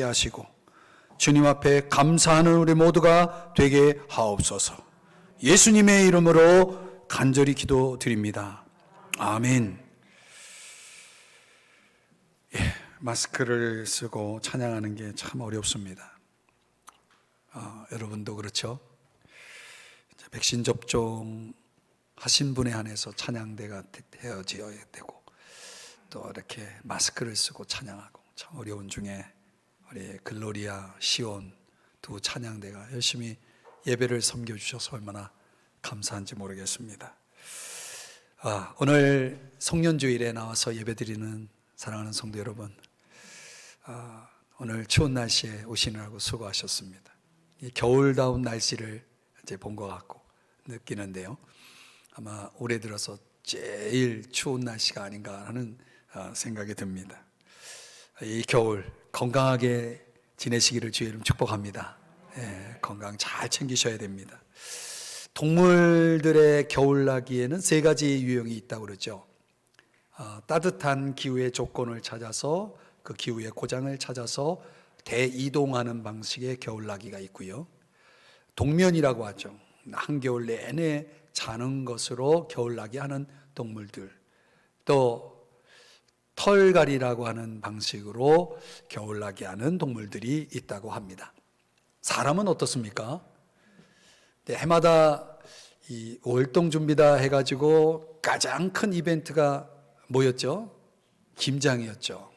하시고 주님 앞에 감사하는 우리 모두가 되게 하옵소서. 예수님의 이름으로 간절히 기도드립니다. 아멘. 마스크를 쓰고 찬양하는 게 참 어렵습니다. 여러분도 그렇죠? 백신 접종 하신 분에 한해서 찬양대가 되어져야 되고 또 이렇게 마스크를 쓰고 찬양하고 참 어려운 중에 우리 글로리아, 시온 두 찬양대가 열심히 예배를 섬겨주셔서 얼마나 감사한지 모르겠습니다. 오늘 송년주일에 나와서 예배드리는 사랑하는 성도 여러분, 오늘 추운 날씨에 오시느라고 수고하셨습니다. 이 겨울다운 날씨를 이제 본 것 같고 느끼는데요, 아마 올해 들어서 제일 추운 날씨가 아닌가 하는 생각이 듭니다. 이 겨울 건강하게 지내시기를 주의 이름 축복합니다. 건강 잘 챙기셔야 됩니다. 동물들의 겨울나기에는 세 가지 유형이 있다고 그러죠. 따뜻한 기후의 조건을 찾아서 그 기후의 고장을 찾아서 대이동하는 방식의 겨울나기가 있고요, 동면이라고 하죠. 한겨울 내내 자는 것으로 겨울나기 하는 동물들, 또 털갈이라고 하는 방식으로 겨울나기 하는 동물들이 있다고 합니다. 사람은 어떻습니까? 해마다 이 월동준비다 해가지고 가장 큰 이벤트가 뭐였죠? 김장이었죠.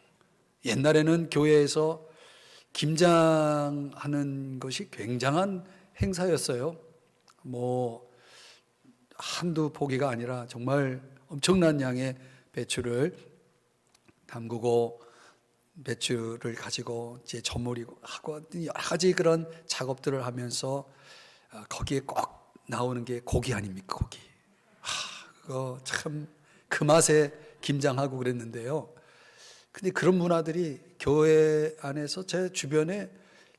옛날에는 교회에서 김장하는 것이 굉장한 행사였어요. 한두 포기가 아니라 정말 엄청난 양의 배추를 담그고 배추를 가지고 이제 저물이고 하고 여러 가지 그런 작업들을 하면서 거기에 꼭 나오는 게 고기 아닙니까? 고기. 그거 참 그 맛에 김장하고 그랬는데요. 근데 그런 문화들이 교회 안에서 제 주변에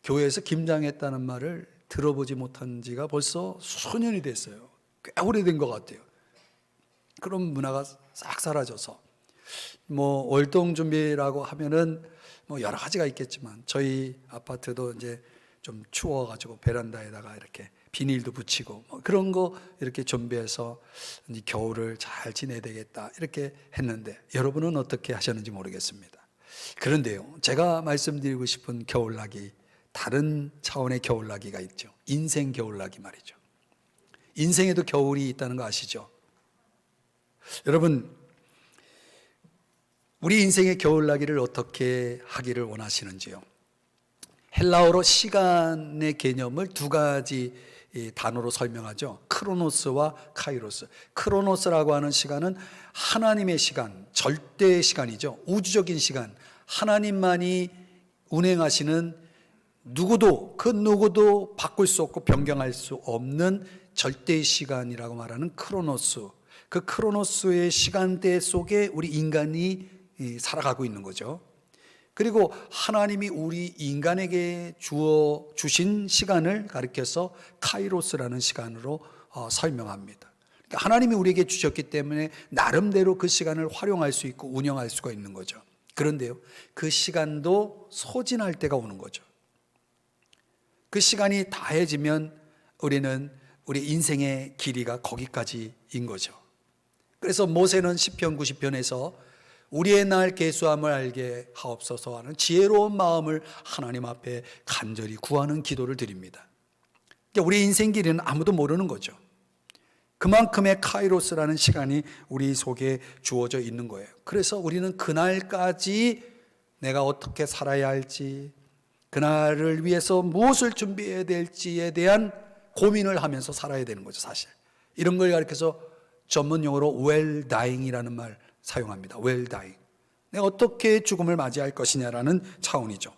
교회에서 김장했다는 말을 들어보지 못한 지가 벌써 수년이 됐어요. 꽤 오래된 것 같아요. 그런 문화가 싹 사라져서 월동 준비라고 하면은 여러 가지가 있겠지만 저희 아파트도 이제 좀 추워가지고 베란다에다가 이렇게 비닐도 붙이고 그런 거 이렇게 준비해서 이제 겨울을 잘 지내야 되겠다 이렇게 했는데, 여러분은 어떻게 하셨는지 모르겠습니다. 그런데요, 제가 말씀드리고 싶은 겨울나기, 다른 차원의 겨울나기가 있죠. 인생 겨울나기 말이죠. 인생에도 겨울이 있다는 거 아시죠? 여러분, 우리 인생의 겨울나기를 어떻게 하기를 원하시는지요? 헬라어로 시간의 개념을 두 가지 단어로 설명하죠. 크로노스와 카이로스. 크로노스라고 하는 시간은 하나님의 시간, 절대의 시간이죠. 우주적인 시간, 하나님만이 운행하시는 그 누구도 바꿀 수 없고 변경할 수 없는 절대의 시간이라고 말하는 크로노스. 그 크로노스의 시간대 속에 우리 인간이 살아가고 있는 거죠. 그리고 하나님이 우리 인간에게 주신 시간을 가리켜서 카이로스라는 시간으로 설명합니다. 그러니까 하나님이 우리에게 주셨기 때문에 나름대로 그 시간을 활용할 수 있고 운영할 수가 있는 거죠. 그런데요, 그 시간도 소진할 때가 오는 거죠. 그 시간이 다해지면 우리는 우리 인생의 길이가 거기까지인 거죠. 그래서 모세는 시편 90편에서 우리의 날 계수함을 알게 하옵소서 하는 지혜로운 마음을 하나님 앞에 간절히 구하는 기도를 드립니다. 우리 인생 길이는 아무도 모르는 거죠. 그만큼의 카이로스라는 시간이 우리 속에 주어져 있는 거예요. 그래서 우리는 그날까지 내가 어떻게 살아야 할지, 그날을 위해서 무엇을 준비해야 될지에 대한 고민을 하면서 살아야 되는 거죠, 사실. 이런 걸 가리켜서 전문 용어로 well dying이라는 말 사용합니다. well dying. 내가 어떻게 죽음을 맞이할 것이냐라는 차원이죠.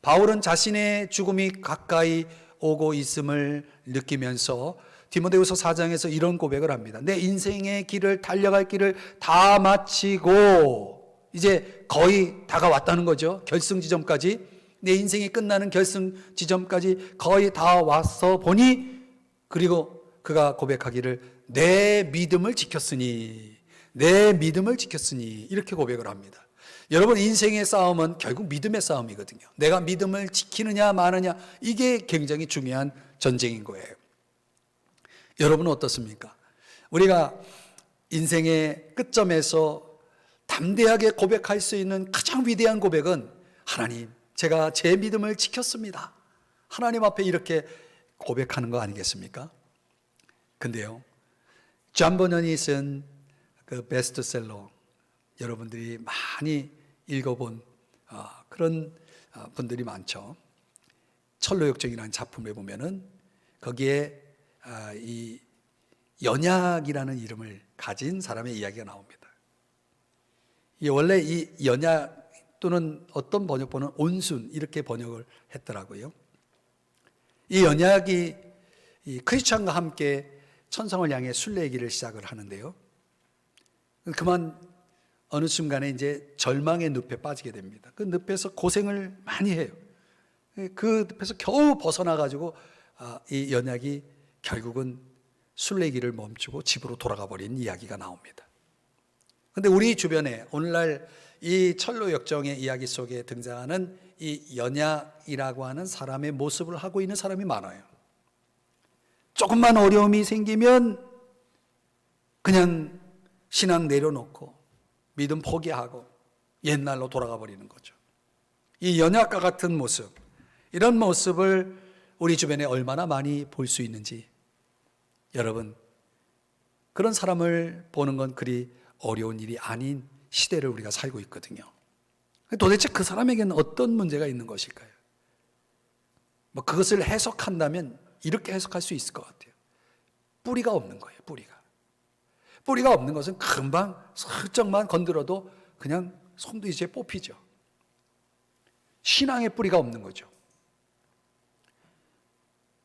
바울은 자신의 죽음이 가까이 오고 있음을 느끼면서 디모데후서 4장에서 이런 고백을 합니다. 내 인생의 길을, 달려갈 길을 다 마치고 이제 거의 다가왔다는 거죠. 결승 지점까지, 내 인생이 끝나는 결승 지점까지 거의 다 와서 보니, 그리고 그가 고백하기를 내 믿음을 지켰으니 이렇게 고백을 합니다. 여러분, 인생의 싸움은 결국 믿음의 싸움이거든요. 내가 믿음을 지키느냐 마느냐, 이게 굉장히 중요한 전쟁인 거예요. 여러분은 어떻습니까? 우리가 인생의 끝점에서 담대하게 고백할 수 있는 가장 위대한 고백은, 하나님, 제가 제 믿음을 지켰습니다. 하나님 앞에 이렇게 고백하는 거 아니겠습니까? 근데요, 존 버넌이 쓴 그 베스트셀러, 여러분들이 많이 읽어본 그런 분들이 많죠. 철로역정이라는 작품에 보면은 거기에 이 연약이라는 이름을 가진 사람의 이야기가 나옵니다. 원래 이 연약 또는 어떤 번역본은 온순, 이렇게 번역을 했더라고요. 이 연약이 이 크리스찬과 함께 천성을 향해 순례기를 시작을 하는데요. 그만 어느 순간에 이제 절망의 늪에 빠지게 됩니다. 그 늪에서 고생을 많이 해요. 그 늪에서 겨우 벗어나가지고 이 연약이 결국은 순례기를 멈추고 집으로 돌아가 버린 이야기가 나옵니다. 그런데 우리 주변에 오늘날 이 철로역정의 이야기 속에 등장하는 이 연약이라고 하는 사람의 모습을 하고 있는 사람이 많아요. 조금만 어려움이 생기면 그냥 신앙 내려놓고 믿음 포기하고 옛날로 돌아가 버리는 거죠. 이 연약과 같은 모습, 이런 모습을 우리 주변에 얼마나 많이 볼 수 있는지, 여러분, 그런 사람을 보는 건 그리 어려운 일이 아닌 시대를 우리가 살고 있거든요. 도대체 그 사람에게는 어떤 문제가 있는 것일까요? 그것을 해석한다면 이렇게 해석할 수 있을 것 같아요. 뿌리가 없는 거예요. 뿌리가 없는 것은 금방 슬쩍만 건드려도 그냥 손두시에 뽑히죠. 신앙의 뿌리가 없는 거죠.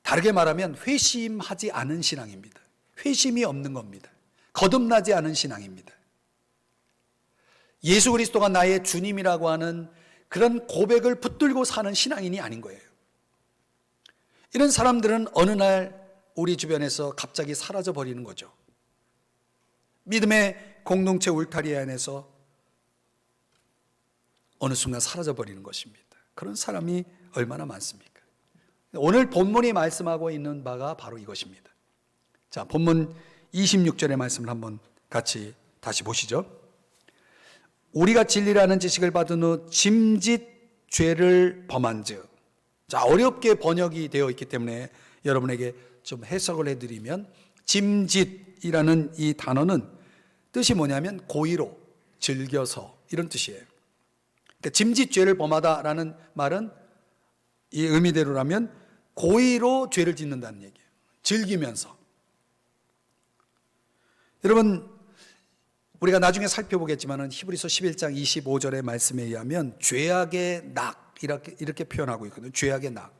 다르게 말하면 회심하지 않은 신앙입니다. 회심이 없는 겁니다. 거듭나지 않은 신앙입니다. 예수 그리스도가 나의 주님이라고 하는 그런 고백을 붙들고 사는 신앙인이 아닌 거예요. 이런 사람들은 어느 날 우리 주변에서 갑자기 사라져 버리는 거죠. 믿음의 공동체 울타리 안에서 어느 순간 사라져 버리는 것입니다. 그런 사람이 얼마나 많습니까? 오늘 본문이 말씀하고 있는 바가 바로 이것입니다. 자, 본문 26절의 말씀을 한번 같이 다시 보시죠. 우리가 진리라는 지식을 받은 후 짐짓 죄를 범한즉. 자, 어렵게 번역이 되어 있기 때문에 여러분에게 좀 해석을 해드리면, 짐짓이라는 이 단어는 뜻이 뭐냐면 고의로, 즐겨서, 이런 뜻이에요. 그러니까 짐짓 죄를 범하다라는 말은 이 의미대로라면 고의로 죄를 짓는다는 얘기예요. 즐기면서. 여러분, 우리가 나중에 살펴보겠지만 히브리서 11장 25절의 말씀에 의하면 죄악의 낙, 이렇게 표현하고 있거든요. 죄악의 낙.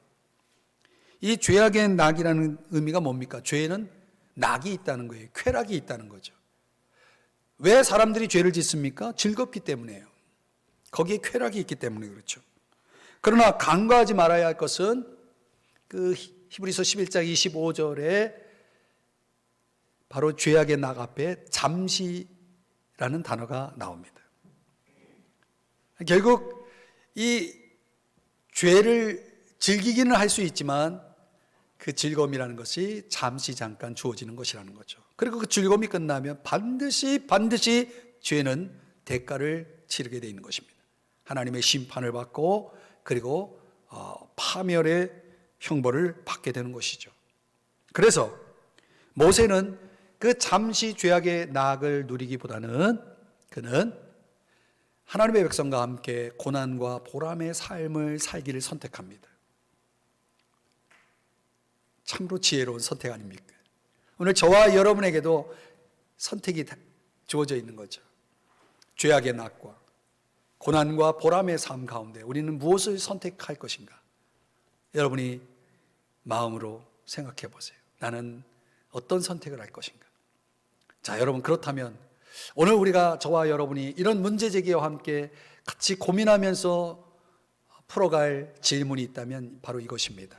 이 죄악의 낙이라는 의미가 뭡니까? 죄에는 낙이 있다는 거예요. 쾌락이 있다는 거죠. 왜 사람들이 죄를 짓습니까? 즐겁기 때문이에요. 거기에 쾌락이 있기 때문에 그렇죠. 그러나 간과하지 말아야 할 것은 그 히브리서 11장 25절에 바로 죄악의 낙 앞에 잠시라는 단어가 나옵니다. 결국 이 죄를 즐기기는 할 수 있지만 그 즐거움이라는 것이 잠시 잠깐 주어지는 것이라는 거죠. 그리고 그 즐거움이 끝나면 반드시 죄는 대가를 치르게 되어 있는 것입니다. 하나님의 심판을 받고 그리고 파멸의 형벌을 받게 되는 것이죠. 그래서 모세는 그 잠시 죄악의 낙을 누리기보다는 그는 하나님의 백성과 함께 고난과 보람의 삶을 살기를 선택합니다. 참으로 지혜로운 선택 아닙니까? 오늘 저와 여러분에게도 선택이 주어져 있는 거죠. 죄악의 낙과 고난과 보람의 삶 가운데 우리는 무엇을 선택할 것인가? 여러분이 마음으로 생각해 보세요. 나는 어떤 선택을 할 것인가? 자, 여러분, 그렇다면 오늘 우리가 저와 여러분이 이런 문제 제기와 함께 같이 고민하면서 풀어갈 질문이 있다면 바로 이것입니다.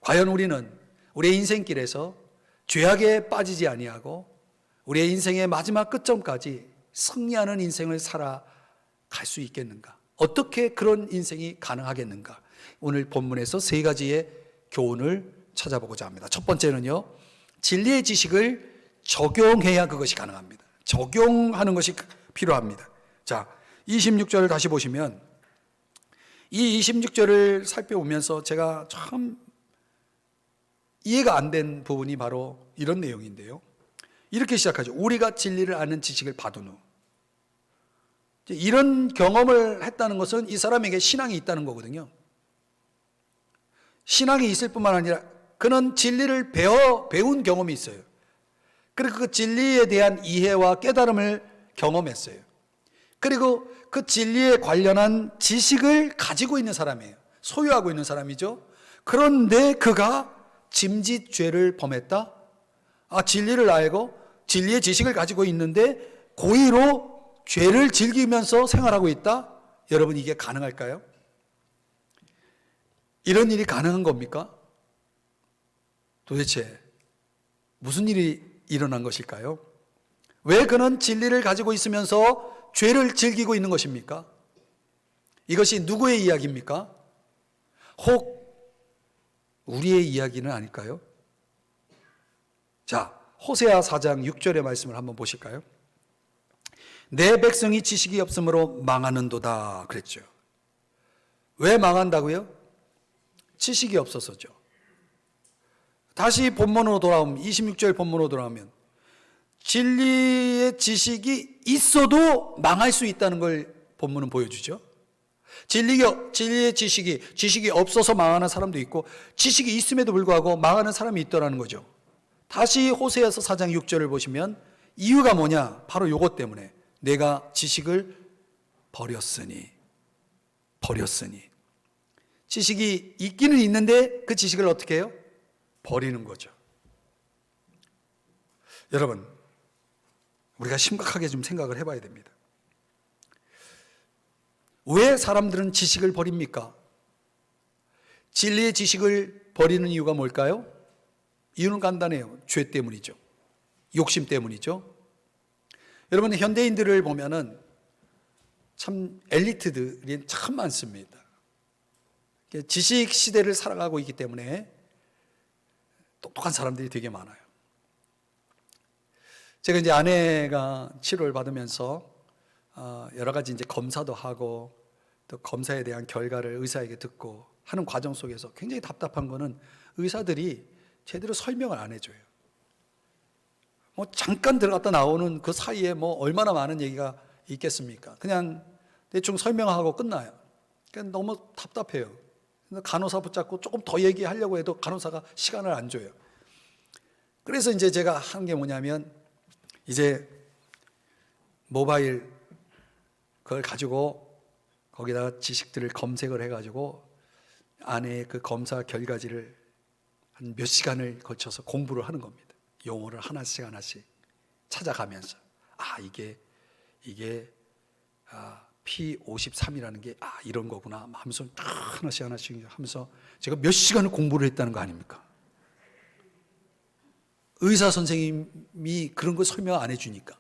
과연 우리는 우리의 인생길에서 죄악에 빠지지 아니하고 우리의 인생의 마지막 끝점까지 승리하는 인생을 살아갈 갈 수 있겠는가? 어떻게 그런 인생이 가능하겠는가? 오늘 본문에서 세 가지의 교훈을 찾아보고자 합니다. 첫 번째는요, 진리의 지식을 적용해야 그것이 가능합니다. 적용하는 것이 필요합니다. 자, 26절을 다시 보시면 이 26절을 살펴보면서 제가 참 이해가 안 된 부분이 바로 이런 내용인데요. 이렇게 시작하죠. 우리가 진리를 아는 지식을 받은 후. 이런 경험을 했다는 것은 이 사람에게 신앙이 있다는 거거든요. 신앙이 있을 뿐만 아니라 그는 진리를 배운 경험이 있어요. 그리고 그 진리에 대한 이해와 깨달음을 경험했어요. 그리고 그 진리에 관련한 지식을 가지고 있는 사람이에요. 소유하고 있는 사람이죠. 그런데 그가 짐짓죄를 범했다? 진리를 알고 진리의 지식을 가지고 있는데 고의로 죄를 즐기면서 생활하고 있다? 여러분, 이게 가능할까요? 이런 일이 가능한 겁니까? 도대체 무슨 일이 일어난 것일까요? 왜 그는 진리를 가지고 있으면서 죄를 즐기고 있는 것입니까? 이것이 누구의 이야기입니까? 혹 우리의 이야기는 아닐까요? 자, 호세아 4장 6절의 말씀을 한번 보실까요? 내 백성이 지식이 없으므로 망하는도다 그랬죠. 왜 망한다고요? 지식이 없어서죠. 다시 본문으로 돌아오면 26절 본문으로 돌아오면 진리의 지식이 있어도 망할 수 있다는 걸 본문은 보여주죠. 진리의 지식이 없어서 망하는 사람도 있고 지식이 있음에도 불구하고 망하는 사람이 있더라는 거죠. 다시 호세아서 4장 6절을 보시면 이유가 뭐냐? 바로 이것 때문에 내가 지식을 버렸으니 지식이 있기는 있는데 그 지식을 어떻게 해요? 버리는 거죠. 여러분, 우리가 심각하게 좀 생각을 해봐야 됩니다. 왜 사람들은 지식을 버립니까? 진리의 지식을 버리는 이유가 뭘까요? 이유는 간단해요. 죄 때문이죠. 욕심 때문이죠. 여러분, 현대인들을 보면은 참 엘리트들이 참 많습니다. 지식 시대를 살아가고 있기 때문에 똑똑한 사람들이 되게 많아요. 제가 이제 아내가 치료를 받으면서 여러 가지 이제 검사도 하고 또 검사에 대한 결과를 의사에게 듣고 하는 과정 속에서 굉장히 답답한 거는 의사들이 제대로 설명을 안 해줘요. 뭐 잠깐 들어갔다 나오는 그 사이에 뭐 얼마나 많은 얘기가 있겠습니까? 그냥 대충 설명하고 끝나요. 그러니까 너무 답답해요. 간호사 붙잡고 조금 더 얘기하려고 해도 간호사가 시간을 안 줘요. 그래서 이제 제가 한 게 뭐냐면 이제 모바일 그걸 가지고 거기다가 지식들을 검색을 해가지고 아내의 그 검사 결과지를 한 몇 시간을 거쳐서 공부를 하는 겁니다. 용어를 하나씩 찾아가면서 이게 P53이라는 게 이런 거구나 하면서 하나씩 하면서 제가 몇 시간을 공부를 했다는 거 아닙니까? 의사 선생님이 그런 거 설명 안 해주니까.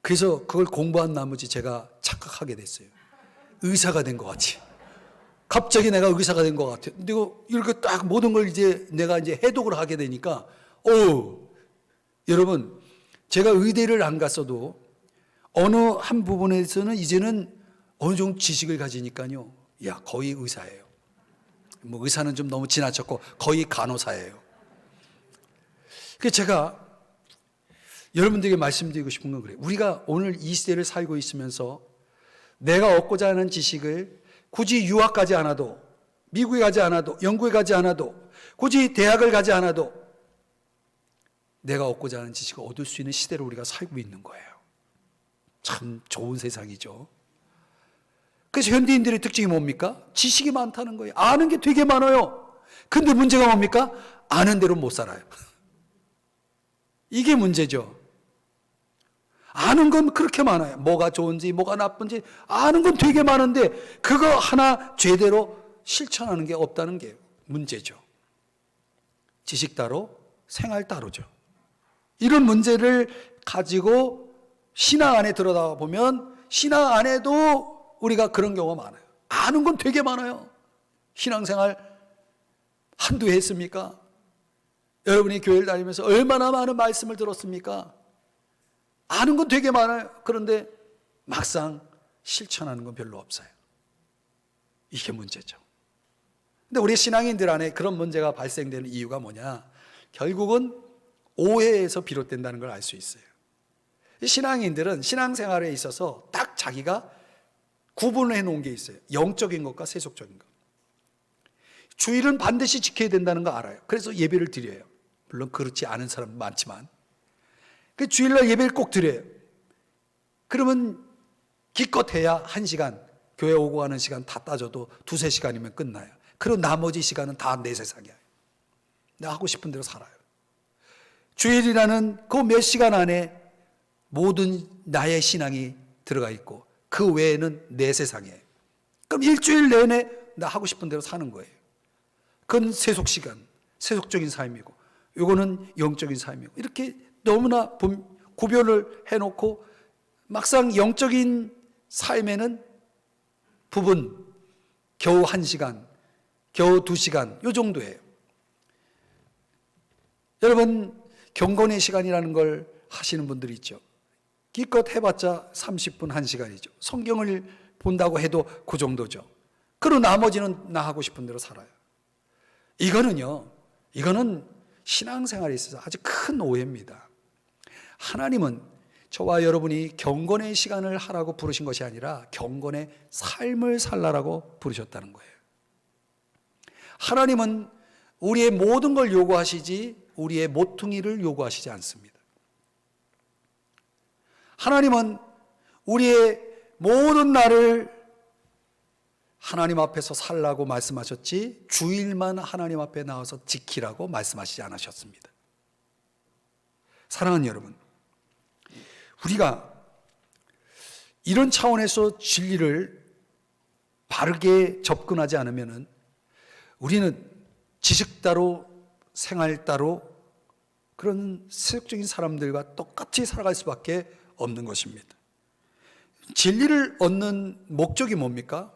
그래서 그걸 공부한 나머지 제가 착각하게 됐어요. 의사가 된 것 같이. 갑자기 내가 의사가 된 것 같아요. 근데 이렇게 딱 모든 걸 이제 내가 이제 해독을 하게 되니까, 여러분, 제가 의대를 안 갔어도 어느 한 부분에서는 이제는 어느 정도 지식을 가지니까요. 거의 의사예요. 뭐 의사는 좀 너무 지나쳤고 거의 간호사예요. 그래서 제가 여러분들에게 말씀드리고 싶은 건 그래요. 우리가 오늘 이 시대를 살고 있으면서 내가 얻고자 하는 지식을 굳이 유학 가지 않아도, 미국에 가지 않아도, 영국에 가지 않아도, 굳이 대학을 가지 않아도 내가 얻고자 하는 지식을 얻을 수 있는 시대로 우리가 살고 있는 거예요. 참 좋은 세상이죠. 그래서 현대인들의 특징이 뭡니까? 지식이 많다는 거예요. 아는 게 되게 많아요. 근데 문제가 뭡니까? 아는 대로 못 살아요. 이게 문제죠. 아는 건 그렇게 많아요. 뭐가 좋은지 뭐가 나쁜지 아는 건 되게 많은데 그거 하나 제대로 실천하는 게 없다는 게 문제죠. 지식 따로 생활 따로죠. 이런 문제를 가지고 신앙 안에 들어다 보면 신앙 안에도 우리가 그런 경우가 많아요. 아는 건 되게 많아요. 신앙생활 한두 해 했습니까? 여러분이 교회를 다니면서 얼마나 많은 말씀을 들었습니까? 아는 건 되게 많아요. 그런데 막상 실천하는 건 별로 없어요. 이게 문제죠. 근데 우리 신앙인들 안에 그런 문제가 발생되는 이유가 뭐냐? 결국은 오해에서 비롯된다는 걸 알 수 있어요. 신앙인들은 신앙생활에 있어서 딱 자기가 구분을 해놓은 게 있어요. 영적인 것과 세속적인 것. 주일은 반드시 지켜야 된다는 거 알아요. 그래서 예배를 드려요. 물론 그렇지 않은 사람 많지만 그 주일날 예배를 꼭 드려요. 그러면 기껏 해야 1시간, 교회 오고 가는 시간 다 따져도 2-3시간이면 끝나요. 그리고 나머지 시간은 다 내 세상이에요. 내가 하고 싶은 대로 살아요. 주일이라는 그 몇 시간 안에 모든 나의 신앙이 들어가 있고 그 외에는 내 세상이에요. 그럼 일주일 내내 나 하고 싶은 대로 사는 거예요. 그건 세속 시간, 세속적인 삶이고 이거는 영적인 삶이고 이렇게 너무나 구별을 해놓고 막상 영적인 삶에는 부분 겨우 1시간, 겨우 2시간 이 정도예요. 여러분 경건의 시간이라는 걸 하시는 분들이 있죠. 기껏 해봤자 30분, 1시간이죠. 성경을 본다고 해도 그 정도죠. 그리고 나머지는 나 하고 싶은 대로 살아요. 이거는 신앙생활에 있어서 아주 큰 오해입니다. 하나님은 저와 여러분이 경건의 시간을 하라고 부르신 것이 아니라 경건의 삶을 살라라고 부르셨다는 거예요. 하나님은 우리의 모든 걸 요구하시지 우리의 모퉁이를 요구하시지 않습니다. 하나님은 우리의 모든 날을 하나님 앞에서 살라고 말씀하셨지 주일만 하나님 앞에 나와서 지키라고 말씀하시지 않으셨습니다. 사랑하는 여러분, 우리가 이런 차원에서 진리를 바르게 접근하지 않으면 우리는 지식 따로 생활 따로 그런 세속적인 사람들과 똑같이 살아갈 수밖에 없는 것입니다. 진리를 얻는 목적이 뭡니까?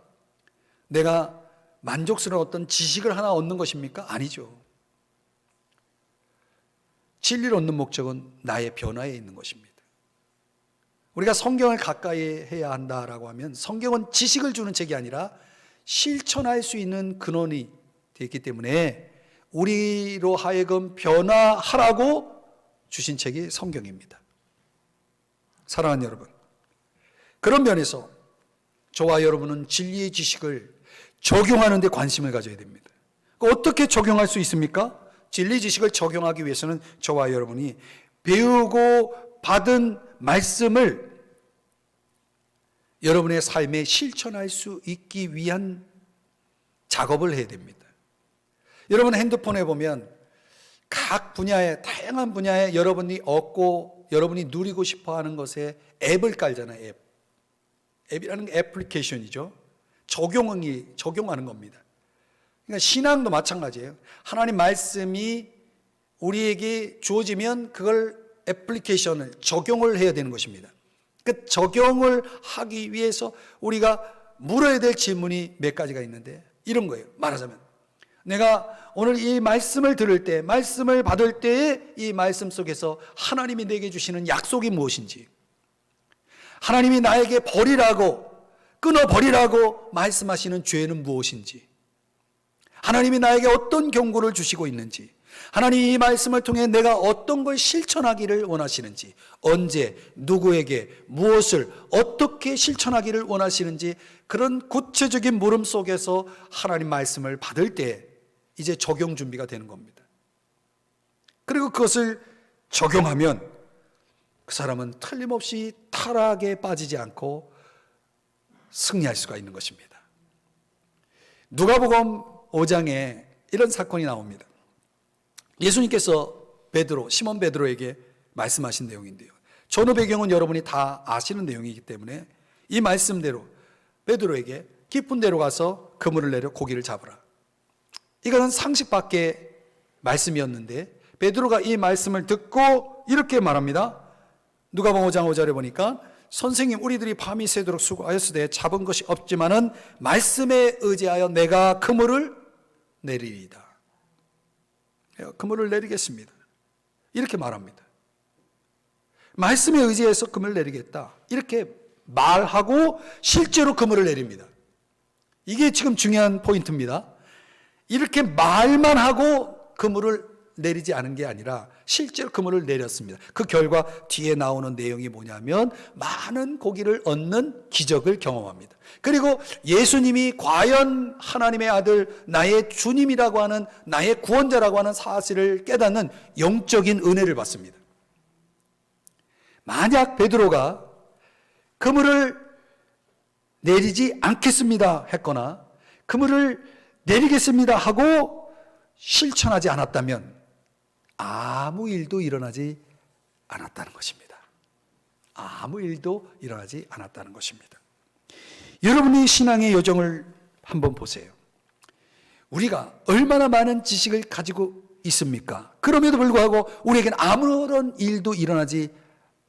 내가 만족스러운 어떤 지식을 하나 얻는 것입니까? 아니죠. 진리를 얻는 목적은 나의 변화에 있는 것입니다. 우리가 성경을 가까이 해야 한다라고 하면 성경은 지식을 주는 책이 아니라 실천할 수 있는 근원이 되기 때문에 우리로 하여금 변화하라고 주신 책이 성경입니다. 사랑하는 여러분, 그런 면에서 저와 여러분은 진리의 지식을 적용하는 데 관심을 가져야 됩니다. 어떻게 적용할 수 있습니까? 진리 지식을 적용하기 위해서는 저와 여러분이 배우고 받은 말씀을 여러분의 삶에 실천할 수 있기 위한 작업을 해야 됩니다. 여러분 핸드폰에 보면 각 분야에 다양한 분야에 여러분이 얻고 여러분이 누리고 싶어하는 것에 앱을 깔잖아요. 앱이라는 게 애플리케이션이죠. 적용하는 겁니다. 그러니까 신앙도 마찬가지예요. 하나님 말씀이 우리에게 주어지면 그걸 애플리케이션을 적용을 해야 되는 것입니다. 그 적용을 하기 위해서 우리가 물어야 될 질문이 몇 가지가 있는데 이런 거예요. 말하자면 내가 오늘 이 말씀을 들을 때, 말씀을 받을 때에 이 말씀 속에서 하나님이 내게 주시는 약속이 무엇인지, 하나님이 나에게 버리라고, 끊어버리라고 말씀하시는 죄는 무엇인지, 하나님이 나에게 어떤 경고를 주시고 있는지, 하나님이 이 말씀을 통해 내가 어떤 걸 실천하기를 원하시는지, 언제, 누구에게, 무엇을, 어떻게 실천하기를 원하시는지 그런 구체적인 물음 속에서 하나님 말씀을 받을 때 이제 적용 준비가 되는 겁니다. 그리고 그것을 적용하면 그 사람은 틀림없이 타락에 빠지지 않고 승리할 수가 있는 것입니다. 누가복음 5장에 이런 사건이 나옵니다. 예수님께서 시몬 베드로에게 말씀하신 내용인데요. 전후 배경은 여러분이 다 아시는 내용이기 때문에 이 말씀대로 베드로에게 깊은 데로 가서 그물을 내려 고기를 잡으라. 이거는 상식 밖의 말씀이었는데 베드로가 이 말씀을 듣고 이렇게 말합니다. 누가복음 5장 5절에 보니까 선생님 우리들이 밤이 새도록 수고하였으되 잡은 것이 없지만은 말씀에 의지하여 내가 그물을 내리리이다. 그물을 내리겠습니다. 이렇게 말합니다. 말씀에 의지해서 그물을 내리겠다. 이렇게 말하고 실제로 그물을 내립니다. 이게 지금 중요한 포인트입니다. 이렇게 말만 하고 그물을 내리지 않은 게 아니라 실제로 그물을 내렸습니다. 그 결과 뒤에 나오는 내용이 뭐냐면 많은 고기를 얻는 기적을 경험합니다. 그리고 예수님이 과연 하나님의 아들, 나의 주님이라고 하는, 나의 구원자라고 하는 사실을 깨닫는 영적인 은혜를 받습니다. 만약 베드로가 그물을 내리지 않겠습니다 했거나 그물을 내리겠습니다 하고 실천하지 않았다면 아무 일도 일어나지 않았다는 것입니다. 아무 일도 일어나지 않았다는 것입니다. 여러분이 신앙의 여정을 한번 보세요. 우리가 얼마나 많은 지식을 가지고 있습니까? 그럼에도 불구하고 우리에게는 아무런 일도 일어나지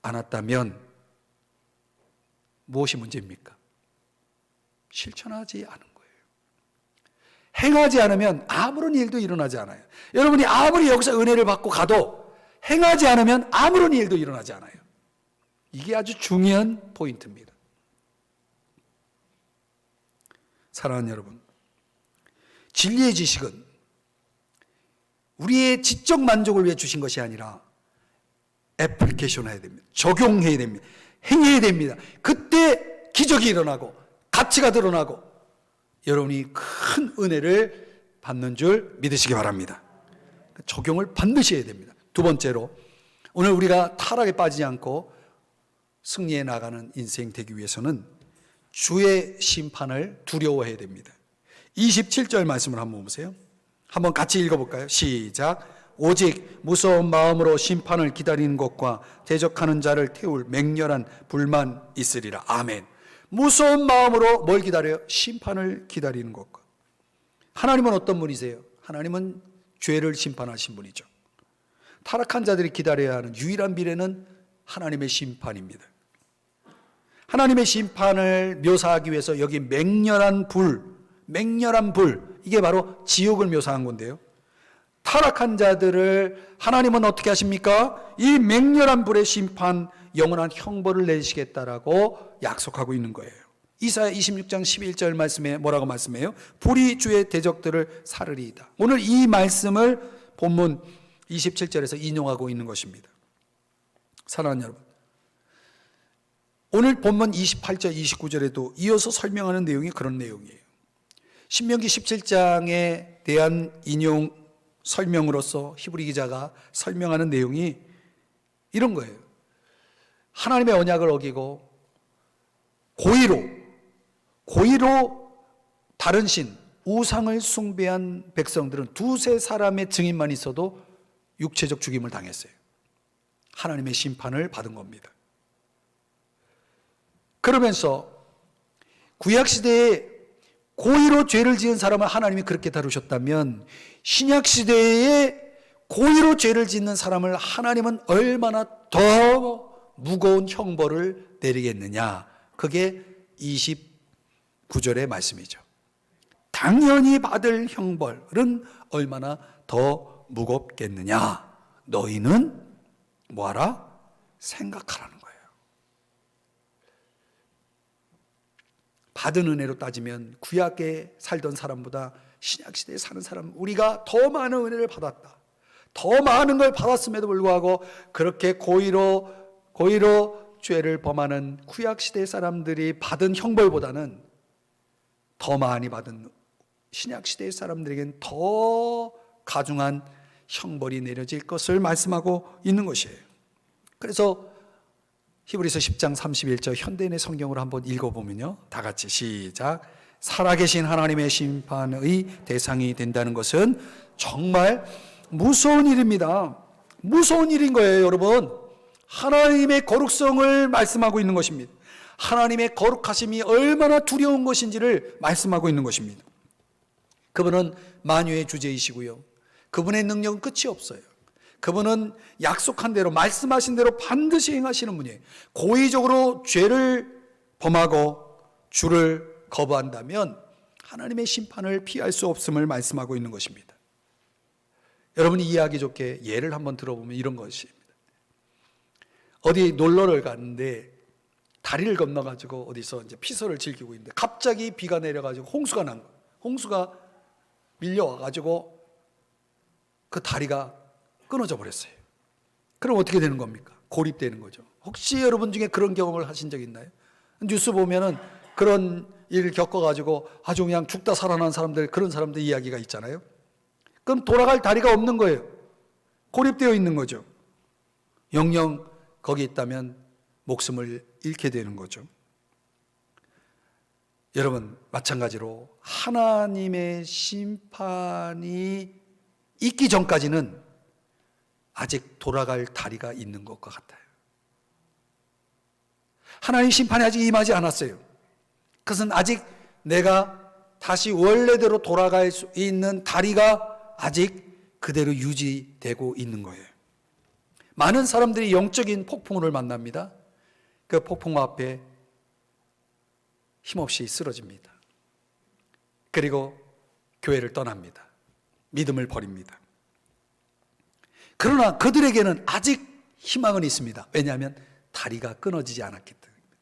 않았다면 무엇이 문제입니까? 실천하지 않은 거예요. 행하지 않으면 아무런 일도 일어나지 않아요. 여러분이 아무리 여기서 은혜를 받고 가도 행하지 않으면 아무런 일도 일어나지 않아요. 이게 아주 중요한 포인트입니다. 사랑하는 여러분, 진리의 지식은 우리의 지적 만족을 위해 주신 것이 아니라 애플리케이션 해야 됩니다. 적용해야 됩니다. 행해야 됩니다. 그때 기적이 일어나고 가치가 드러나고 여러분이 큰 은혜를 받는 줄 믿으시기 바랍니다. 적용을 반드시 해야 됩니다. 두 번째로, 오늘 우리가 타락에 빠지지 않고 승리해 나가는 인생 되기 위해서는 주의 심판을 두려워해야 됩니다. 27절 말씀을 한번 보세요. 한번 같이 읽어볼까요? 시작. 오직 무서운 마음으로 심판을 기다리는 것과 대적하는 자를 태울 맹렬한 불만 있으리라. 아멘. 무서운 마음으로 뭘 기다려요? 심판을 기다리는 것과. 하나님은 어떤 분이세요? 하나님은 죄를 심판하신 분이죠. 타락한 자들이 기다려야 하는 유일한 미래는 하나님의 심판입니다. 하나님의 심판을 묘사하기 위해서 여기 맹렬한 불, 이게 바로 지옥을 묘사한 건데요. 타락한 자들을 하나님은 어떻게 하십니까? 이 맹렬한 불의 심판, 영원한 형벌을 내리시겠다라고 약속하고 있는 거예요. 이사야 26장 11절 말씀에 뭐라고 말씀해요? 불이 주의 대적들을 사르리이다. 오늘 이 말씀을 본문 27절에서 인용하고 있는 것입니다. 사랑하는 여러분, 오늘 본문 28절 29절에도 이어서 설명하는 내용이 그런 내용이에요. 신명기 17장에 대한 인용 설명으로서 히브리 기자가 설명하는 내용이 이런 거예요. 하나님의 언약을 어기고 고의로 다른 신, 우상을 숭배한 백성들은 두세 사람의 증인만 있어도 육체적 죽임을 당했어요. 하나님의 심판을 받은 겁니다. 그러면서 구약시대에 고의로 죄를 지은 사람을 하나님이 그렇게 다루셨다면 신약시대에 고의로 죄를 짓는 사람을 하나님은 얼마나 더 무거운 형벌을 내리겠느냐. 그게 29절의 말씀이죠. 당연히 받을 형벌은 얼마나 더 무겁겠느냐. 너희는 뭐하라? 생각하라는 거예요. 받은 은혜로 따지면 구약에 살던 사람보다 신약시대에 사는 사람, 우리가 더 많은 은혜를 받았다. 더 많은 걸 받았음에도 불구하고 그렇게 고의로 죄를 범하는 구약시대 사람들이 받은 형벌보다는 더 많이 받은 신약시대 사람들에겐 더 가중한 형벌이 내려질 것을 말씀하고 있는 것이에요. 그래서 히브리서 10장 31절 현대인의 성경으로 한번 읽어보면요, 다 같이 시작. 살아계신 하나님의 심판의 대상이 된다는 것은 정말 무서운 일입니다. 무서운 일인 거예요, 여러분. 하나님의 거룩성을 말씀하고 있는 것입니다. 하나님의 거룩하심이 얼마나 두려운 것인지를 말씀하고 있는 것입니다. 그분은 만유의 주제이시고요, 그분의 능력은 끝이 없어요. 그분은 약속한 대로, 말씀하신 대로 반드시 행하시는 분이에요. 고의적으로 죄를 범하고 주를 거부한다면 하나님의 심판을 피할 수 없음을 말씀하고 있는 것입니다. 여러분이 이해하기 좋게 예를 한번 들어보면 이런 것입니다. 어디 놀러를 갔는데 다리를 건너가지고 어디서 이제 피서를 즐기고 있는데 갑자기 비가 내려가지고 홍수가 난 거예요. 홍수가 밀려와가지고 그 다리가 끊어져 버렸어요. 그럼 어떻게 되는 겁니까? 고립되는 거죠. 혹시 여러분 중에 그런 경험을 하신 적 있나요? 뉴스 보면은 그런 일을 겪어가지고 아주 그냥 죽다 살아난 사람들, 그런 사람들 이야기가 있잖아요. 그럼 돌아갈 다리가 없는 거예요. 고립되어 있는 거죠. 영영 거기 있다면 목숨을 잃게 되는 거죠. 여러분, 마찬가지로 하나님의 심판이 있기 전까지는 아직 돌아갈 다리가 있는 것과 같아요. 하나님 심판이 아직 임하지 않았어요. 그것은 아직 내가 다시 원래대로 돌아갈 수 있는 다리가 아직 그대로 유지되고 있는 거예요. 많은 사람들이 영적인 폭풍우를 만납니다. 그 폭풍우 앞에 힘없이 쓰러집니다. 그리고 교회를 떠납니다. 믿음을 버립니다. 그러나 그들에게는 아직 희망은 있습니다. 왜냐하면 다리가 끊어지지 않았기 때문입니다.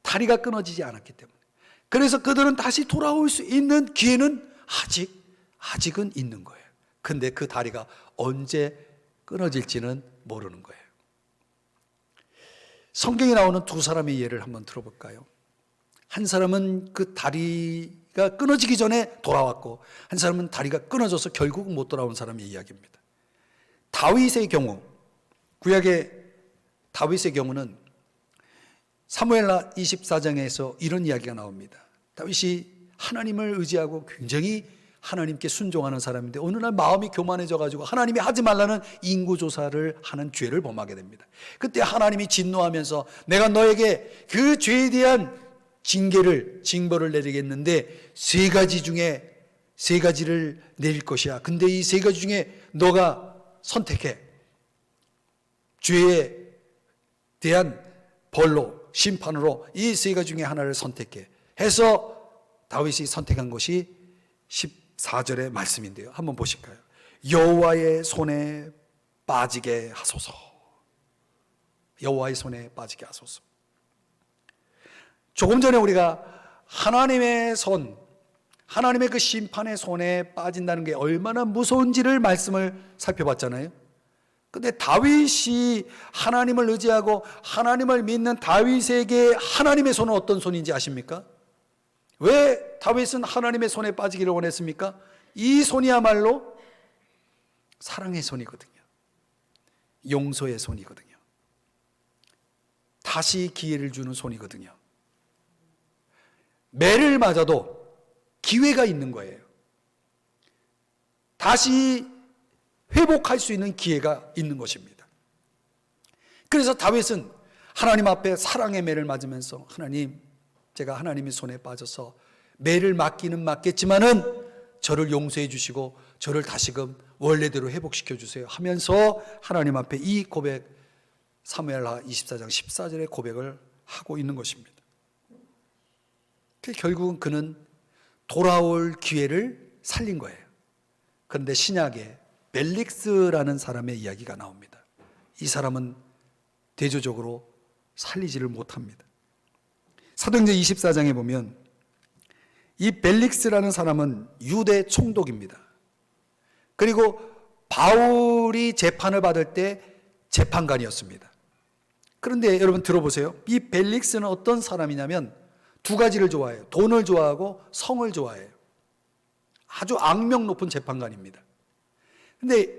다리가 끊어지지 않았기 때문에. 그래서 그들은 다시 돌아올 수 있는 기회는 아직은 있는 거예요. 근데 그 다리가 언제 끊어질지는 모르는 거예요. 성경에 나오는 두 사람의 예를 한번 들어볼까요? 한 사람은 그 다리가 끊어지기 전에 돌아왔고, 한 사람은 다리가 끊어져서 결국 못 돌아온 사람의 이야기입니다. 다윗의 경우, 구약의 다윗의 경우는 사무엘하 24장에서 이런 이야기가 나옵니다. 다윗이 하나님을 의지하고 굉장히 하나님께 순종하는 사람인데 어느 날 마음이 교만해져 가지고 하나님이 하지 말라는 인구조사를 하는 죄를 범하게 됩니다. 그때 하나님이 진노하면서 내가 너에게 그 죄에 대한 징벌을 내리겠는데 세 가지 중에 세 가지를 내릴 것이야. 근데 이 세 가지 중에 너가 선택해. 죄에 대한 벌로, 심판으로 이 세 가지 중에 하나를 선택해. 해서 다윗이 선택한 것이 14절의 말씀인데요. 한번 보실까요? 여호와의 손에 빠지게 하소서. 여호와의 손에 빠지게 하소서. 조금 전에 우리가 하나님의 손, 하나님의 그 심판의 손에 빠진다는 게 얼마나 무서운지를 말씀을 살펴봤잖아요. 근데 다윗이 하나님을 의지하고 하나님을 믿는 다윗에게 하나님의 손은 어떤 손인지 아십니까? 왜 다윗은 하나님의 손에 빠지기를 원했습니까? 이 손이야말로 사랑의 손이거든요. 용서의 손이거든요. 다시 기회를 주는 손이거든요. 매를 맞아도 기회가 있는 거예요. 다시 회복할 수 있는 기회가 있는 것입니다. 그래서 다윗은 하나님 앞에 사랑의 매를 맞으면서 하나님, 제가 하나님의 손에 빠져서 매를 맞기는 맞겠지만은 저를 용서해 주시고 저를 다시금 원래대로 회복시켜 주세요 하면서 하나님 앞에 이 고백, 사무엘하 24장 14절의 고백을 하고 있는 것입니다. 결국은 그는 돌아올 기회를 살린 거예요. 그런데 신약에 벨릭스라는 사람의 이야기가 나옵니다. 이 사람은 대조적으로 살리지를 못합니다. 사도행전 24장에 보면 이 벨릭스라는 사람은 유대 총독입니다. 그리고 바울이 재판을 받을 때 재판관이었습니다. 그런데 여러분 들어보세요. 이 벨릭스는 어떤 사람이냐면 두 가지를 좋아해요. 돈을 좋아하고 성을 좋아해요. 아주 악명 높은 재판관입니다. 근데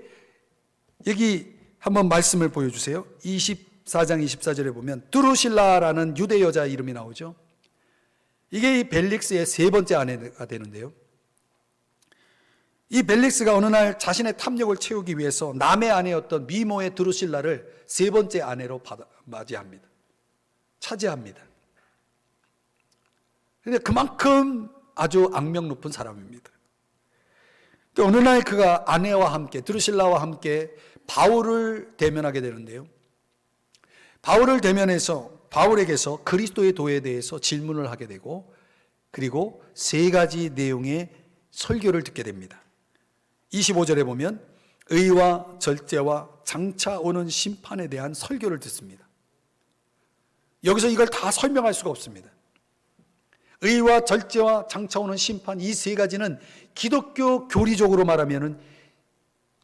여기 한번 말씀을 보여주세요. 24장 24절에 보면 드루실라라는 유대 여자 이름이 나오죠. 이게 이 벨릭스의 세 번째 아내가 되는데요. 이 벨릭스가 어느 날 자신의 탐욕을 채우기 위해서 남의 아내였던 미모의 드루실라를 세 번째 아내로 맞이합니다. 차지합니다. 그런데 그만큼 아주 악명 높은 사람입니다. 어느 날 그가 아내와 함께, 드루실라와 함께 바울을 대면하게 되는데요. 바울을 대면해서 바울에게서 그리스도의 도에 대해서 질문을 하게 되고, 그리고 세 가지 내용의 설교를 듣게 됩니다. 25절에 보면 의와 절제와 장차 오는 심판에 대한 설교를 듣습니다. 여기서 이걸 다 설명할 수가 없습니다. 의와 절제와 장차 오는 심판, 이 세 가지는 기독교 교리적으로 말하면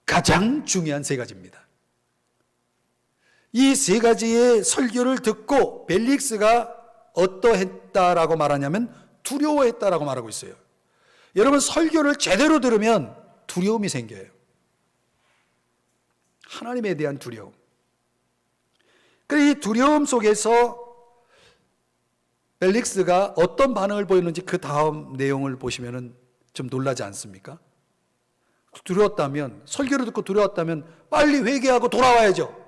가장 중요한 세 가지입니다. 이 세 가지의 설교를 듣고 벨릭스가 어떠했다라고 말하냐면 두려워했다라고 말하고 있어요. 여러분, 설교를 제대로 들으면 두려움이 생겨요. 하나님에 대한 두려움. 그래서 이 두려움 속에서 벨릭스가 어떤 반응을 보였는지 그 다음 내용을 보시면 좀 놀라지 않습니까? 두려웠다면, 설교를 듣고 두려웠다면 빨리 회개하고 돌아와야죠.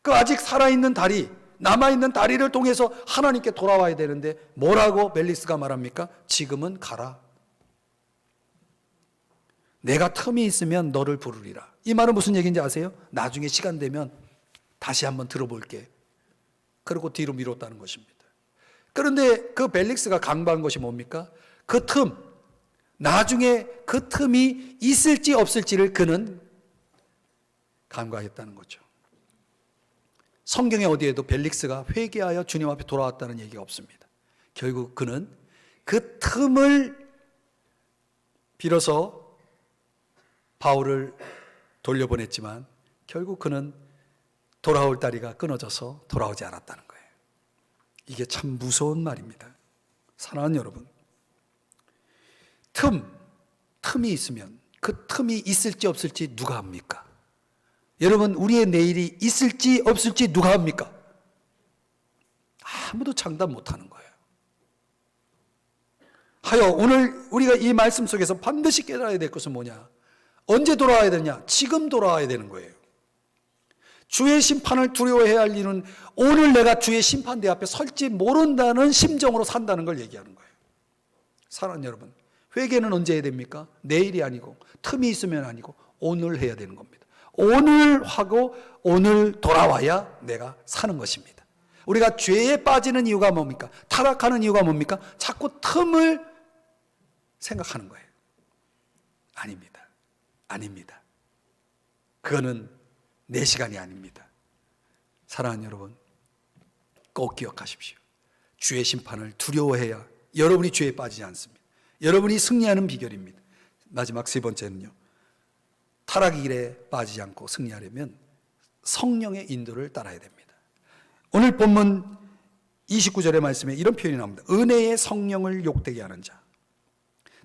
그 아직 살아있는 다리, 남아있는 다리를 통해서 하나님께 돌아와야 되는데 뭐라고 벨릭스가 말합니까? 지금은 가라. 내가 틈이 있으면 너를 부르리라. 이 말은 무슨 얘기인지 아세요? 나중에 시간 되면 다시 한번 들어볼게. 그리고 뒤로 미뤘다는 것입니다. 그런데 그 벨릭스가 강조한 것이 뭡니까? 그 틈, 나중에 그 틈이 있을지 없을지를 그는 간과했다는 거죠. 성경에 어디에도 벨릭스가 회개하여 주님 앞에 돌아왔다는 얘기가 없습니다. 결국 그는 그 틈을 빌어서 바울을 돌려보냈지만 결국 그는 돌아올 다리가 끊어져서 돌아오지 않았다는 거예요. 이게 참 무서운 말입니다. 사랑하는 여러분, 틈이 있으면 그 틈이 있을지 없을지 누가 합니까? 여러분, 우리의 내일이 있을지 없을지 누가 합니까? 아무도 장담 못하는 거예요. 하여 오늘 우리가 이 말씀 속에서 반드시 깨달아야 될 것은 뭐냐? 언제 돌아와야 되냐? 지금 돌아와야 되는 거예요. 주의 심판을 두려워해야 할 이유는 오늘 내가 주의 심판대 앞에 설지 모른다는 심정으로 산다는 걸 얘기하는 거예요. 사랑하는 여러분, 회개는 언제 해야 됩니까? 내일이 아니고 틈이 있으면 아니고 오늘 해야 되는 겁니다. 오늘 하고 오늘 돌아와야 내가 사는 것입니다. 우리가 죄에 빠지는 이유가 뭡니까? 타락하는 이유가 뭡니까? 자꾸 틈을 생각하는 거예요. 아닙니다. 아닙니다. 그거는 내 시간이 아닙니다. 사랑하는 여러분, 꼭 기억하십시오. 주의 심판을 두려워해야 여러분이 죄에 빠지지 않습니다. 여러분이 승리하는 비결입니다. 마지막 세 번째는요, 타락의 길에 빠지지 않고 승리하려면 성령의 인도를 따라야 됩니다. 오늘 본문 29절의 말씀에 이런 표현이 나옵니다. 은혜의 성령을 욕되게 하는 자.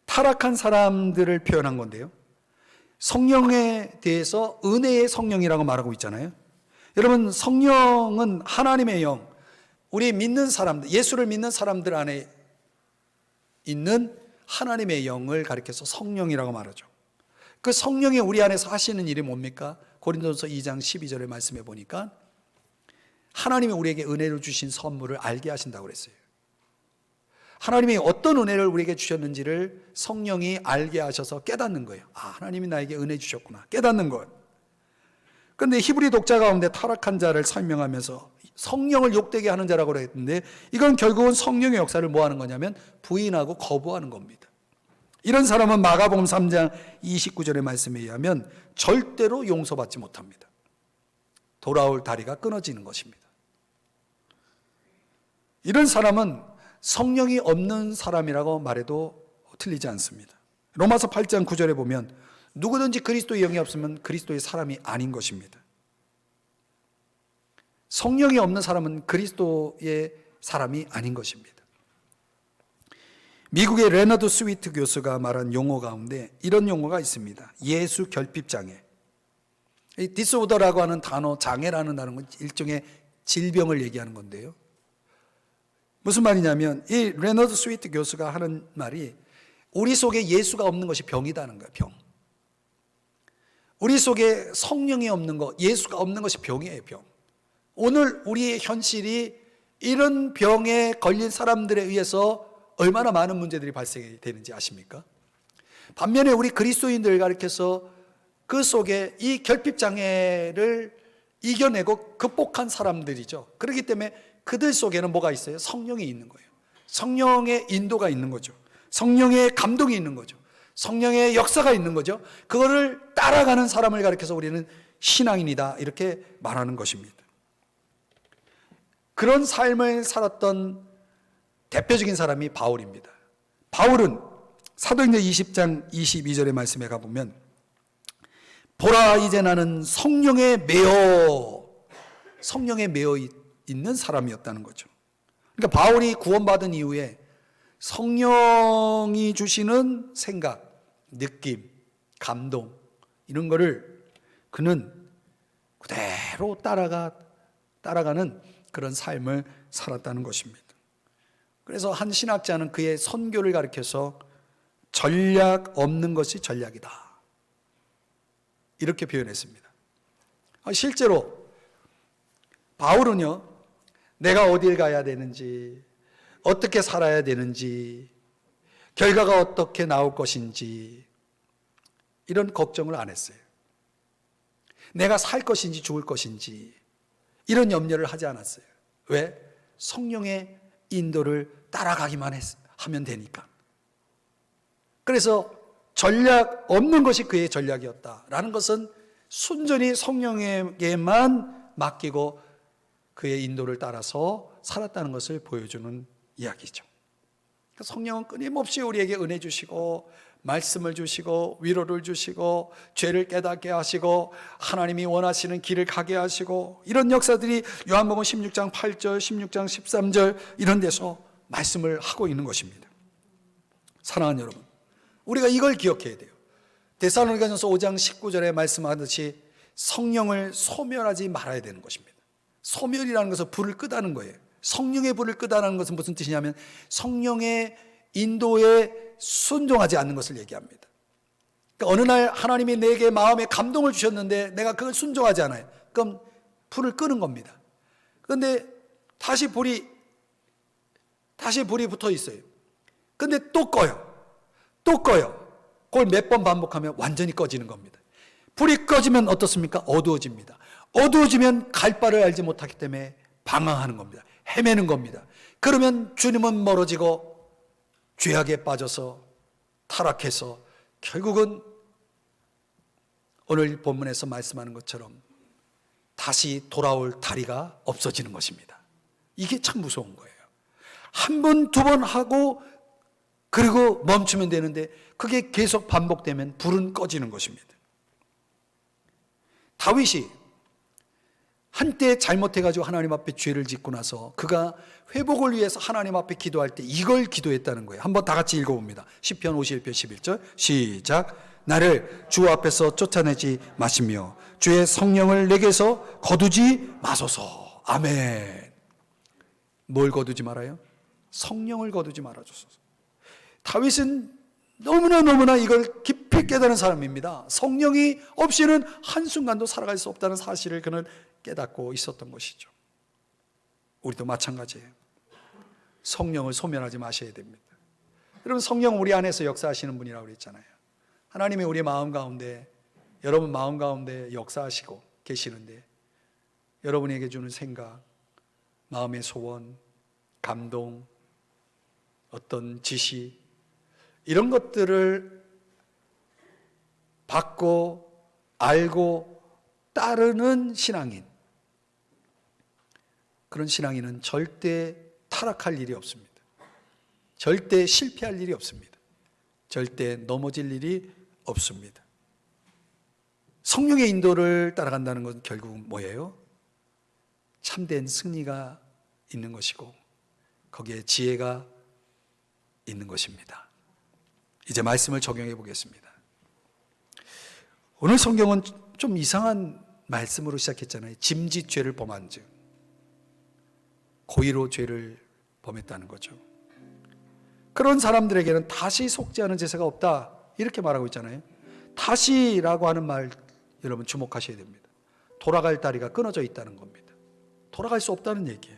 타락한 사람들을 표현한 건데요, 성령에 대해서 은혜의 성령이라고 말하고 있잖아요. 여러분, 성령은 하나님의 영, 우리 믿는 사람들, 예수를 믿는 사람들 안에 있는 하나님의 영을 가리켜서 성령이라고 말하죠. 그 성령이 우리 안에서 하시는 일이 뭡니까? 고린도전서 2장 12절의 말씀에 보니까 하나님이 우리에게 은혜를 주신 선물을 알게 하신다고 그랬어요. 하나님이 어떤 은혜를 우리에게 주셨는지를 성령이 알게 하셔서 깨닫는 거예요. 아, 하나님이 나에게 은혜 주셨구나. 깨닫는 것. 그런데 히브리 독자 가운데 타락한 자를 설명하면서 성령을 욕되게 하는 자라고 그랬는데, 이건 결국은 성령의 역사를 뭐 하는 거냐면 부인하고 거부하는 겁니다. 이런 사람은 마가복음 3장 29절의 말씀에 의하면 절대로 용서받지 못합니다. 돌아올 다리가 끊어지는 것입니다. 이런 사람은 성령이 없는 사람이라고 말해도 틀리지 않습니다. 로마서 8장 9절에 보면 누구든지 그리스도의 영이 없으면 그리스도의 사람이 아닌 것입니다. 성령이 없는 사람은 그리스도의 사람이 아닌 것입니다. 미국의 레너드 스위트 교수가 말한 용어 가운데 이런 용어가 있습니다. 예수 결핍장애. 이 디스오더라고 하는 단어, 장애라는 단어는 일종의 질병을 얘기하는 건데요. 무슨 말이냐면 이 레너드 스위트 교수가 하는 말이 우리 속에 예수가 없는 것이 병이다는 거예요. 병. 우리 속에 성령이 없는 것, 예수가 없는 것이 병이에요. 병. 오늘 우리의 현실이 이런 병에 걸린 사람들에 의해서 얼마나 많은 문제들이 발생되는지 아십니까? 반면에 우리 그리스도인들 가리켜서 그 속에 이 결핍장애를 이겨내고 극복한 사람들이죠. 그렇기 때문에 그들 속에는 뭐가 있어요? 성령이 있는 거예요. 성령의 인도가 있는 거죠. 성령의 감동이 있는 거죠. 성령의 역사가 있는 거죠. 그거를 따라가는 사람을 가리켜서 우리는 신앙인이다 이렇게 말하는 것입니다. 그런 삶을 살았던 대표적인 사람이 바울입니다. 바울은 사도행전 20장 22절의 말씀에 가보면 보라 이제 나는 성령에 매여 있는 사람이었다는 거죠. 그러니까 바울이 구원받은 이후에 성령이 주시는 생각, 느낌, 감동 이런 거를 그는 그대로 따라가는 그런 삶을 살았다는 것입니다. 그래서 한 신학자는 그의 선교를 가리켜서 전략 없는 것이 전략이다 이렇게 표현했습니다. 실제로 바울은요, 내가 어딜 가야 되는지, 어떻게 살아야 되는지, 결과가 어떻게 나올 것인지 이런 걱정을 안 했어요. 내가 살 것인지 죽을 것인지 이런 염려를 하지 않았어요. 왜? 성령의 인도를 따라가기만 하면 되니까. 그래서 전략 없는 것이 그의 전략이었다라는 것은 순전히 성령에게만 맡기고 그의 인도를 따라서 살았다는 것을 보여주는 이야기죠. 성령은 끊임없이 우리에게 은혜 주시고 말씀을 주시고 위로를 주시고 죄를 깨닫게 하시고 하나님이 원하시는 길을 가게 하시고 이런 역사들이 요한복음 16장 8절, 16장 13절 이런 데서 말씀을 하고 있는 것입니다. 사랑하는 여러분, 우리가 이걸 기억해야 돼요. 데살로니가전서 5장 19절에 말씀하듯이 성령을 소멸하지 말아야 되는 것입니다. 소멸이라는 것은 불을 끄다는 거예요. 성령의 불을 끄다는 것은 무슨 뜻이냐면 성령의 인도에 순종하지 않는 것을 얘기합니다. 그러니까 어느 날 하나님이 내게 마음에 감동을 주셨는데 내가 그걸 순종하지 않아요. 그럼 불을 끄는 겁니다. 그런데 다시 불이 붙어 있어요. 근데 또 꺼요. 그걸 몇 번 반복하면 완전히 꺼지는 겁니다. 불이 꺼지면 어떻습니까? 어두워집니다. 어두워지면 갈 바를 알지 못하기 때문에 방황하는 겁니다. 헤매는 겁니다. 그러면 주님은 멀어지고 죄악에 빠져서 타락해서 결국은 오늘 본문에서 말씀하는 것처럼 다시 돌아올 다리가 없어지는 것입니다. 이게 참 무서운 거예요. 한 번, 두 번 하고 그리고 멈추면 되는데 그게 계속 반복되면 불은 꺼지는 것입니다. 다윗이 한때 잘못해가지고 하나님 앞에 죄를 짓고 나서 그가 회복을 위해서 하나님 앞에 기도할 때 이걸 기도했다는 거예요. 한번 다 같이 읽어봅니다. 시편 51편 11절 시작. 나를 주 앞에서 쫓아내지 마시며 주의 성령을 내게서 거두지 마소서. 아멘. 뭘 거두지 말아요? 성령을 거두지 말아주소서. 다윗은 너무나 이걸 깊이 깨달은 사람입니다. 성령이 없이는 한순간도 살아갈 수 없다는 사실을 그는 깨닫고 있었던 것이죠. 우리도 마찬가지예요. 성령을 소멸하지 마셔야 됩니다. 여러분, 성령은 우리 안에서 역사하시는 분이라고 그랬잖아요. 하나님이 우리 마음 가운데, 여러분 마음 가운데 역사하시고 계시는데 여러분에게 주는 생각, 마음의 소원, 감동, 어떤 지시 이런 것들을 받고 알고 따르는 신앙인, 그런 신앙인은 절대 타락할 일이 없습니다. 절대 실패할 일이 없습니다. 절대 넘어질 일이 없습니다. 성령의 인도를 따라간다는 건 결국은 뭐예요? 참된 승리가 있는 것이고 거기에 지혜가 있는 것입니다. 이제 말씀을 적용해 보겠습니다. 오늘 성경은 좀 이상한 말씀으로 시작했잖아요. 짐짓죄를 범한 즉 고의로 죄를 범했다는 거죠. 그런 사람들에게는 다시 속지 않은 제사가 없다 이렇게 말하고 있잖아요. 다시라고 하는 말 여러분 주목하셔야 됩니다. 돌아갈 다리가 끊어져 있다는 겁니다. 돌아갈 수 없다는 얘기예요.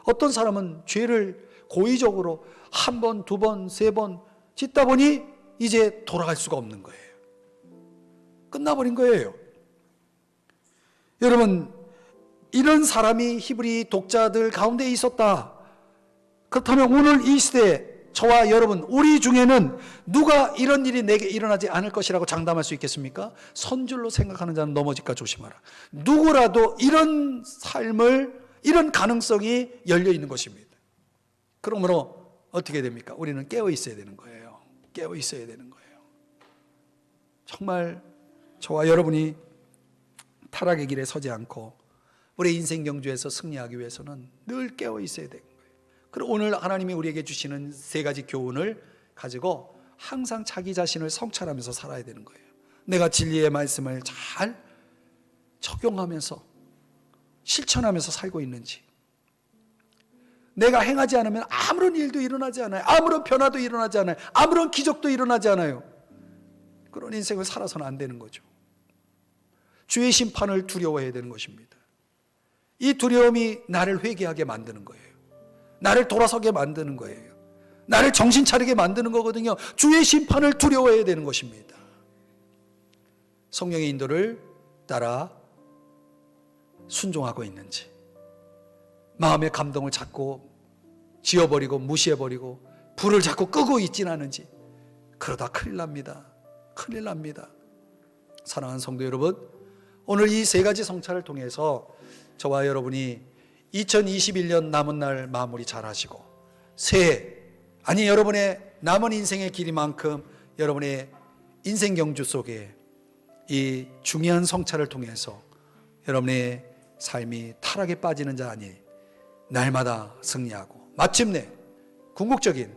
어떤 사람은 죄를 고의적으로 한 번, 두 번, 세 번 짓다 보니 이제 돌아갈 수가 없는 거예요. 끝나버린 거예요. 여러분, 이런 사람이 히브리 독자들 가운데 있었다. 그렇다면 오늘 이 시대에 저와 여러분, 우리 중에는 누가 이런 일이 내게 일어나지 않을 것이라고 장담할 수 있겠습니까? 선줄로 생각하는 자는 넘어질까 조심하라. 누구라도 이런 삶을, 이런 가능성이 열려 있는 것입니다. 그러므로 어떻게 됩니까? 우리는 깨어 있어야 되는 거예요. 깨어 있어야 되는 거예요. 정말 저와 여러분이 타락의 길에 서지 않고 우리의 인생 경주에서 승리하기 위해서는 늘 깨어 있어야 되는 거예요. 그리고 오늘 하나님이 우리에게 주시는 세 가지 교훈을 가지고 항상 자기 자신을 성찰하면서 살아야 되는 거예요. 내가 진리의 말씀을 잘 적용하면서 실천하면서 살고 있는지, 내가 행하지 않으면 아무런 일도 일어나지 않아요. 아무런 변화도 일어나지 않아요. 아무런 기적도 일어나지 않아요. 그런 인생을 살아서는 안 되는 거죠. 주의 심판을 두려워해야 되는 것입니다. 이 두려움이 나를 회개하게 만드는 거예요. 나를 돌아서게 만드는 거예요. 나를 정신 차리게 만드는 거거든요. 주의 심판을 두려워해야 되는 것입니다. 성령의 인도를 따라 순종하고 있는지, 마음의 감동을 자꾸 지워버리고 무시해버리고 불을 자꾸 끄고 있지는 않은지, 그러다 큰일 납니다. 큰일 납니다. 사랑하는 성도 여러분, 오늘 이 세 가지 성찰을 통해서 저와 여러분이 2021년 남은 날 마무리 잘 하시고, 새해, 아니 여러분의 남은 인생의 길이만큼 여러분의 인생 경주 속에 이 중요한 성찰을 통해서 여러분의 삶이 타락에 빠지는 자 아니, 날마다 승리하고 마침내 궁극적인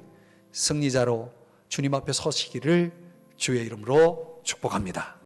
승리자로 주님 앞에 서시기를 주의 이름으로 축복합니다.